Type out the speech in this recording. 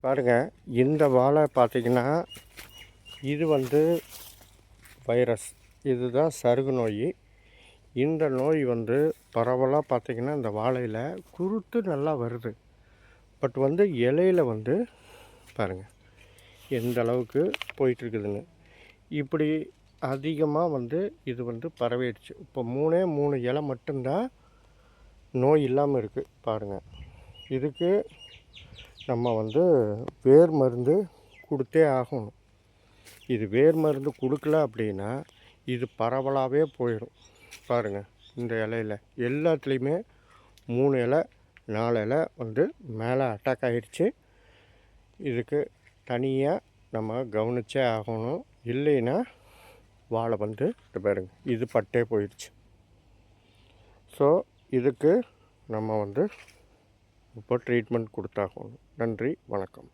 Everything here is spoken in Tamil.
பாருங்கள், இந்த வாழை பார்த்திங்கன்னா இது வந்து வைரஸ், இதுதான் சருகு நோய். இந்த நோய் வந்து பரவலாக பார்த்திங்கன்னா இந்த வாழையில் குருத்து நல்லா வருது. பட் வந்து இலையில் வந்து பாருங்கள் எந்த அளவுக்கு போயிட்டுருக்குதுன்னு. இப்படி அதிகமாக வந்து இது வந்து பரவிடுச்சு. இப்போ 3 இலை மட்டும்தான் நோய் இல்லாமல் இருக்குது. பாருங்கள், இதுக்கு நம்ம வந்து வேர் மருந்து கொடுத்தே ஆகணும். இது வேர் மருந்து கொடுக்கல அப்படின்னா இது பரவலாகவே போயிடும். பாருங்கள், இந்த இலையில் எல்லாத்துலேயுமே 3 இலை 4 இலை வந்து மேலே அட்டாக் ஆகிடுச்சு. இதுக்கு தனியாக நம்ம கவனிச்சே ஆகணும். இல்லைன்னா வாழை வந்து பாருங்கள் இது பட்டே போயிடுச்சு. ஸோ இதுக்கு நம்ம வந்து இப்போ ட்ரீட்மெண்ட் கொடுத்தாகணும். நன்றி, வணக்கம்.